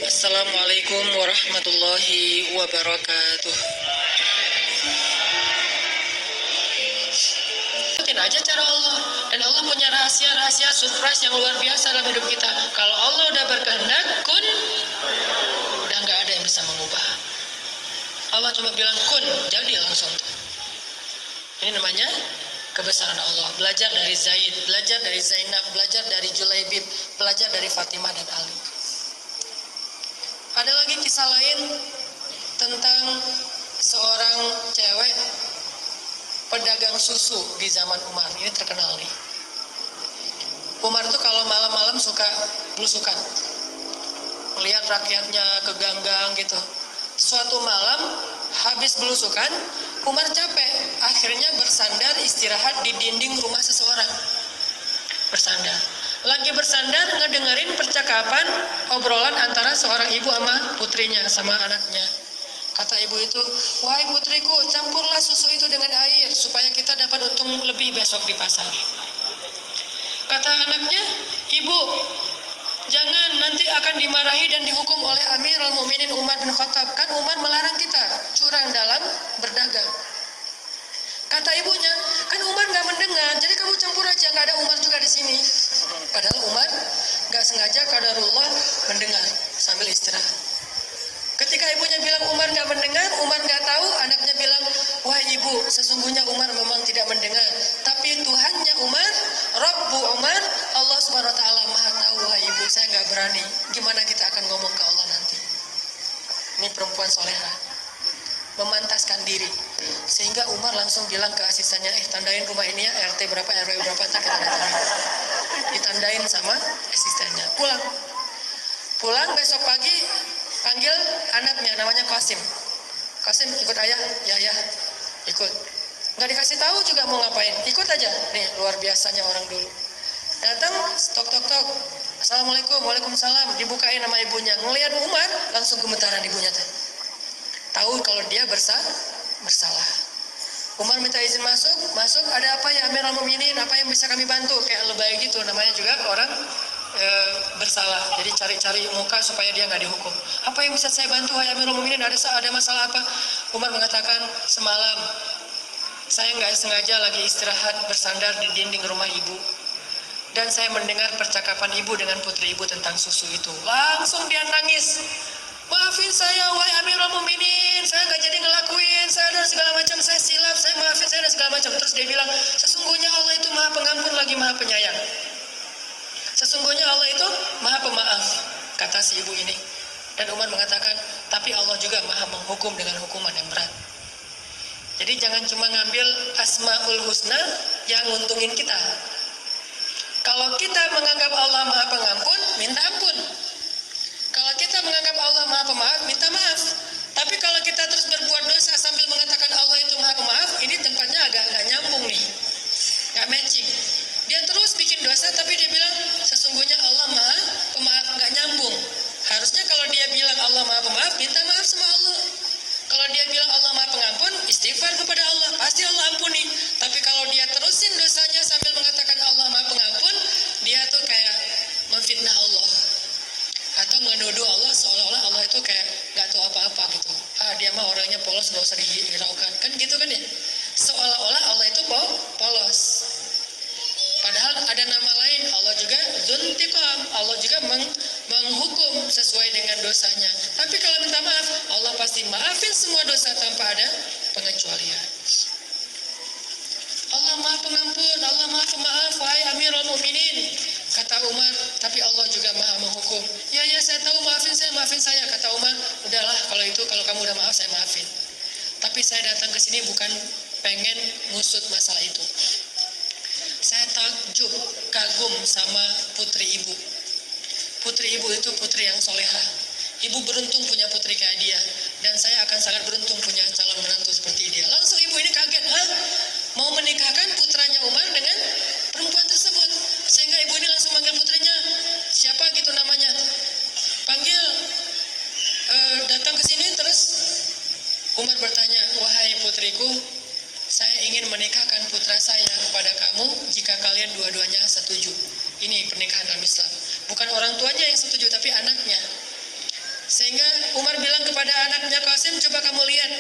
Assalamualaikum warahmatullahi wabarakatuh. Ikutin aja cara Allah. Dan Allah punya rahasia-rahasia surprise yang luar biasa dalam hidup kita. Kalau Allah udah berkehendak, kun, udah nggak ada yang bisa mengubah. Allah cuma bilang kun, jadi langsung. Ini namanya kebesaran Allah. Belajar dari Zaid, belajar dari Zainab, belajar dari Julaibib, belajar dari Fatimah dan Ali. Ada lagi kisah lain tentang seorang cewek pedagang susu di zaman Umar. Ini terkenal nih. Umar tuh kalau malam-malam suka belusukan, melihat rakyatnya ke gang-gang gitu. Suatu malam habis belusukan, Umar capek, akhirnya bersandar istirahat di dinding rumah seseorang. Bersandar. Lagi bersandar ngedengerin percakapan obrolan antara seorang ibu sama putrinya, sama anaknya. Kata ibu itu, wahai putriku, campurlah susu itu dengan air supaya kita dapat untung lebih besok di pasar. Kata anaknya, ibu, jangan, nanti akan dimarahi dan dihukum oleh Amirul Mukminin Umar bin Khattab. Kan Umar melarang kita curang dalam berdagang. Kata ibunya, kan Umar nggak mendengar, jadi kamu campur aja, nggak ada Umar juga di sini. Padahal Umar nggak sengaja qadarullah mendengar sambil istirahat. Ketika ibunya bilang Umar nggak mendengar, Umar nggak tahu, anaknya bilang, wah ibu, sesungguhnya Umar memang tidak mendengar, tapi Tuhannya Umar, Rabbu Umar, Allah Subhanahu Wa Taala Maha tahu. Wah ibu, saya nggak berani. Gimana kita akan ngomong ke Allah nanti? Ini perempuan soleha, memantaskan diri, sehingga Umar langsung bilang ke asistennya, tandain rumah ini ya, RT berapa, RW berapa, kita datangin. Ditandain sama asistennya. Pulang besok pagi, panggil anaknya, namanya Qasim. Qasim, ikut ayah? Ya, ikut. Nggak dikasih tahu juga mau ngapain, ikut aja. Nih, luar biasanya orang dulu. Datang, tok. Assalamualaikum, waalaikumsalam. Dibukain nama ibunya. Ngelihat Umar, langsung gemetaran ibunya teh. Tahu kalau dia bersalah. Umar minta izin masuk, ada apa ya Amirul Mukminin, apa yang bisa kami bantu? Kayak lebay gitu, namanya juga orang bersalah. Jadi cari-cari muka supaya dia nggak dihukum. Apa yang bisa saya bantu, hai Amirul Mukminin? Ada masalah apa? Umar mengatakan, semalam saya nggak sengaja lagi istirahat bersandar di dinding rumah ibu, dan saya mendengar percakapan ibu dengan putri ibu tentang susu itu. Langsung dia nangis. Maafin saya, wahai Amirul Mukminin, saya nggak jadi ngelakuin, saya dan segala macam, saya silap, saya maafin saya dan segala macam. Terus dia bilang, sesungguhnya Allah itu Maha Pengampun lagi Maha Penyayang. Sesungguhnya Allah itu Maha Pemaaf, kata si ibu ini. Dan Umar mengatakan, tapi Allah juga Maha menghukum dengan hukuman yang berat. Jadi jangan cuma ngambil Asmaul Husna yang nguntungin kita. Kalau kita menganggap Allah Maha Pengampun, minta ampun. Kalau kita menganggap Allah Maha Pemaaf, minta maaf. Tapi kalau kita terus berbuat dosa sambil mengatakan Allah itu Maha Pemaaf, ini tempatnya agak nggak nyambung nih, nggak matching. Dia terus bikin dosa, tapi dia bilang sesungguhnya Allah Maha Pemaaf, nggak nyambung. Harusnya kalau dia bilang Allah Maha Pemaaf, minta maaf sama Allah. Kalau dia bilang Allah Maha Pengampun, istighfar kepada Allah, pasti Allah ampuni. Tapi kalau dia terusin dosanya sambil mengatakan Allah Maha Pengampun, dia tuh kayak memfitnah Allah. Atau menuduh Allah seolah-olah Allah itu kayak gak tahu apa-apa gitu. Dia mah orangnya polos, gak usah dihiraukan. Kan gitu kan ya? Seolah-olah Allah itu polos. Padahal ada nama lain, Allah juga dzuntiqam, Allah juga menghukum sesuai dengan dosanya. Tapi kalau minta maaf, Allah pasti maafin semua dosa tanpa ada pengecualian. Allah Maha Pengampun, Allah Maha Pemaaf, wahai Amirul Mukminin. Kata Umar, tapi Allah juga Maha menghukum. Ya saya tahu, maafin saya. Kata Umar, udahlah kalau kamu udah maaf, saya maafin. Tapi saya datang ke sini bukan pengen ngusut masalah itu. Saya takjub, kagum sama putri ibu. Putri ibu itu putri yang soleha. Ibu beruntung punya putri kayak dia, dan saya akan sangat beruntung punya calon menantu seperti dia. Langsung ibu ini kaget, mau menikahkan putranya Umar dengan perempuan tersebut. Sehingga ibu ini langsung manggil putrinya, siapa gitu namanya, panggil, datang ke sini. Terus Umar bertanya, wahai putriku, saya ingin menikahkan putra saya kepada kamu jika kalian dua-duanya setuju. Ini pernikahan dalam Islam. Bukan orang tuanya yang setuju, tapi anaknya. Sehingga Umar bilang kepada anaknya Qasim, coba kamu lihat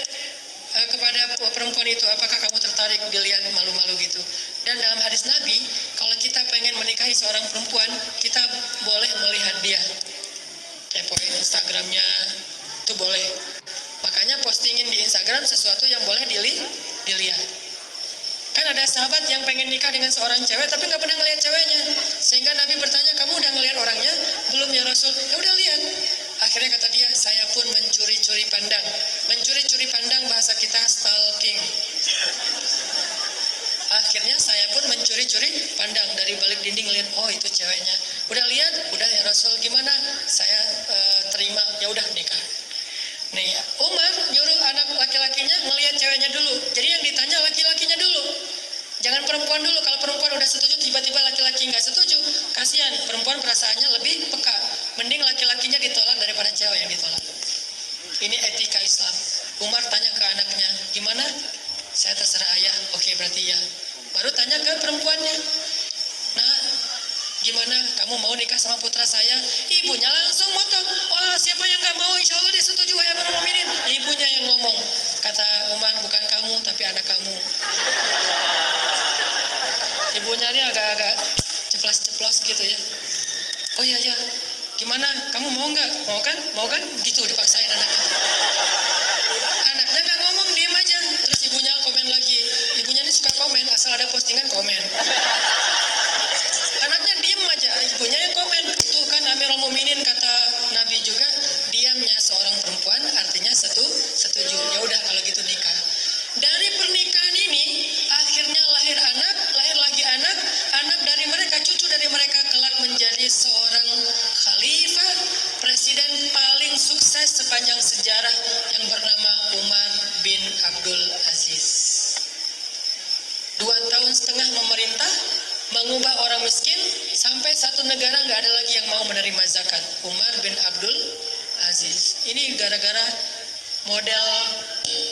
kepada perempuan itu, apakah kamu tertarik dilihat malu-malu gitu. Dan dalam hadis Nabi, kalau kita pengen menikahi seorang perempuan, kita boleh melihat dia, kepoin Instagramnya, itu boleh. Makanya postingin di Instagram sesuatu yang boleh dilihat. Kan ada sahabat yang pengen nikah dengan seorang cewek tapi nggak pernah ngelihat ceweknya. Sehingga Nabi bertanya, kamu udah ngelihat orangnya? Belum ya Rasul. Ya udah lihat. Akhirnya kata dia, saya pun mencuri-curi pandang. Mencuri-curi pandang bahasa kita stalking. Akhirnya saya pun mencuri-curi pandang dari balik dinding, lihat, oh itu ceweknya. Udah lihat? Udah ya Rasul, gimana? Saya terima, ya udah nikah. Nih, Umar nyuruh anak laki-lakinya ngelihat ceweknya dulu. Jadi yang ditanya laki-lakinya dulu. Jangan perempuan dulu. Kalau perempuan udah setuju, tiba-tiba laki-laki nggak setuju, kasihan. Perempuan perasaannya lebih peka. Mending laki-lakinya ditolak daripada cewek yang ditolak. Ini etika Islam. Umar tanya ke anaknya, gimana? Saya terserah ayah. Oke, berarti ya. Baru tanya ke perempuannya. Nah, gimana? Kamu mau nikah sama putra saya? Ibunya langsung motong. Wah, siapa yang nggak mau? Insya Allah dia setuju, wahai para mukminin. Ibunya yang ngomong. Kata Umar, bukan kamu, tapi anak kamu. Ibunya ini agak-agak ceplas-ceplos gitu ya. Oh iya, ya. Gimana? Kamu mau nggak? Mau kan? Mau kan? Gitu dipaksain anaknya. Anaknya nggak ngomong, diem aja. Terus ibunya komen lagi. Ibunya ini suka komen, asal ada postingan komen. Anaknya diem aja, ibunya yang komen. Tuh kan Amirul Mukminin, kata Nabi juga, diamnya seorang perempuan artinya setuju. Ya udah kalau gitu nikah. Dari pernikahan ini akhirnya lahir lagi anak dari mereka, cucu dari mereka kelak menjadi seorang khalifah, presiden paling sukses sepanjang sejarah yang bernama Umar bin Abdul Aziz. 2 tahun setengah memerintah, mengubah orang miskin, sampai satu negara nggak ada lagi yang mau menerima zakat. Umar bin Abdul Aziz. Ini gara-gara model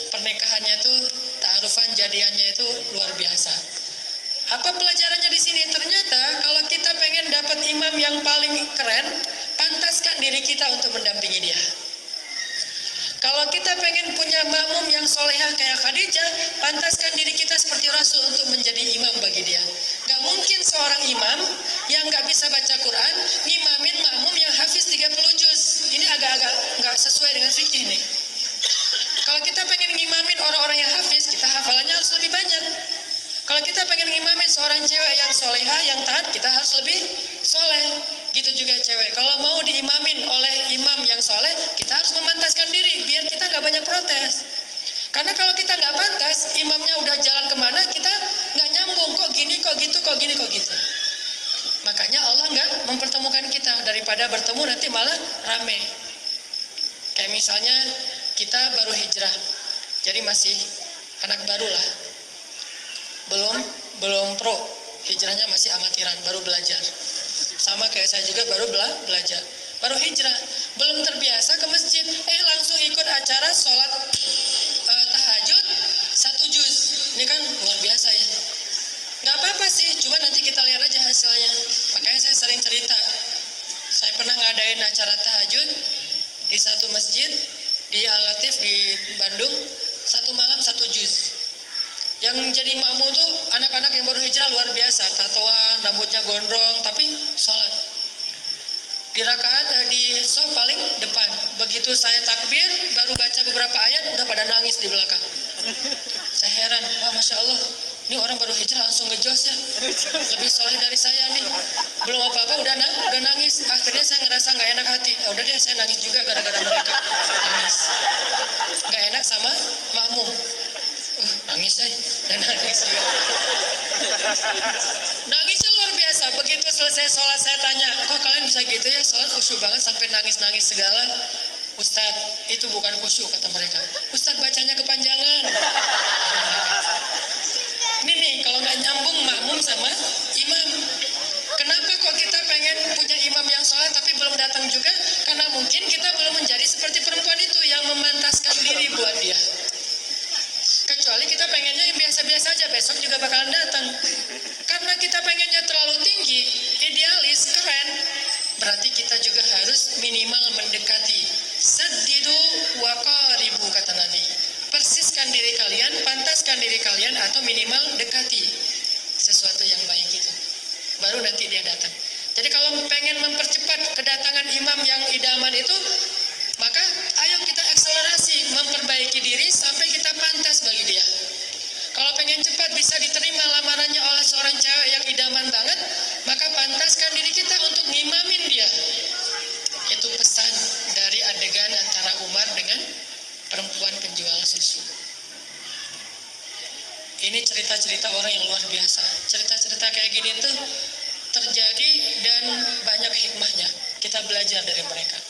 pernikahannya itu, ta'arufan jadiannya itu luar biasa. Apa pelajarannya di sini? Ternyata kalau kita pengen dapat imam yang paling keren, pantaskan diri kita untuk mendampingi dia. Kalau kita pengen punya makmum yang solehah kayak Khadijah, pantaskan diri kita seperti Rasul untuk menjadi imam bagi dia. Gak mungkin seorang imam yang gak bisa baca Quran ngimamin makmum yang hafiz 30 juz. Ini agak-agak gak sesuai dengan fikih nih. Kalau kita pengen ngimamin orang-orang yang hafiz, kita hafalannya harus lebih banyak. Kalau kita pengen ngimamin seorang cewek yang solehah, yang taat, kita harus lebih soleh. Gitu juga cewek. Kalau mau diimamin oleh imam yang soleh, kita harus memantaskan diri, biar kita gak banyak protes. Karena kalau kita gak pantas, imamnya udah jalan kemana, kita gak nyambung. Kok gini, kok gitu, kok gini, kok gitu. Makanya Allah gak mempertemukan kita. Daripada bertemu nanti malah rame. Kayak misalnya kita baru hijrah, jadi masih anak baru lah. Belum pro, hijrahnya masih amatiran, baru belajar. Sama kayak saya juga baru belajar, baru hijrah, belum terbiasa ke masjid, langsung ikut acara sholat tahajud 1 juz. Ini kan luar biasa ya. Nggak apa-apa sih, cuma nanti kita lihat aja hasilnya. Makanya saya sering cerita, saya pernah ngadain acara tahajud di satu masjid di Al-Latif di Bandung, 1 malam 1 juz. Yang jadi makmum tuh anak-anak yang baru hijrah luar biasa, tatoan, rambutnya gondrong, tapi sholat. Di rakaat di sof paling depan. Begitu saya takbir, baru baca beberapa ayat, udah pada nangis di belakang. Saya heran, wah Masya Allah, ini orang baru hijrah langsung ngejos ya. Lebih soleh dari saya nih. Belum apa-apa udah nangis. Akhirnya saya ngerasa nggak enak hati. Ya udah deh, saya nangis juga gara-gara mereka. Nangis. Nggak enak sama makmum. Nangis saya, dan nangis juga. Nangisnya luar biasa. Begitu selesai sholat saya tanya, kok kalian bisa gitu ya sholat khusyuk banget sampai nangis-nangis segala? Ustadz, itu bukan khusyuk kata mereka. Ustadz bacanya kepanjangan. Ini nih, kalau nggak nyambung makmum sama imam. Kenapa kok kita pengen punya imam yang sholat tapi belum datang juga? Karena mungkin kita belum menjadi seperti perempuan itu yang memantaskan diri buat dia. Kecuali kita pengennya yang biasa-biasa aja, besok juga bakalan datang. Karena kita pengennya terlalu tinggi, idealis, keren, berarti kita juga harus minimal mendekati dia datang. Jadi kalau pengen mempercepat kedatangan imam yang idaman itu, maka ayo kita akselerasi, memperbaiki diri sampai kita pantas bagi dia. Kalau pengen cepat bisa diterima lamarannya oleh seorang cewek yang idaman banget, maka pantaskan diri kita untuk ngimamin dia. Itu pesan dari adegan antara Umar dengan perempuan penjual susu. Ini cerita-cerita orang yang luar biasa. Cerita-cerita kayak gini tuh terjadi dan banyak hikmahnya. Kita belajar dari mereka.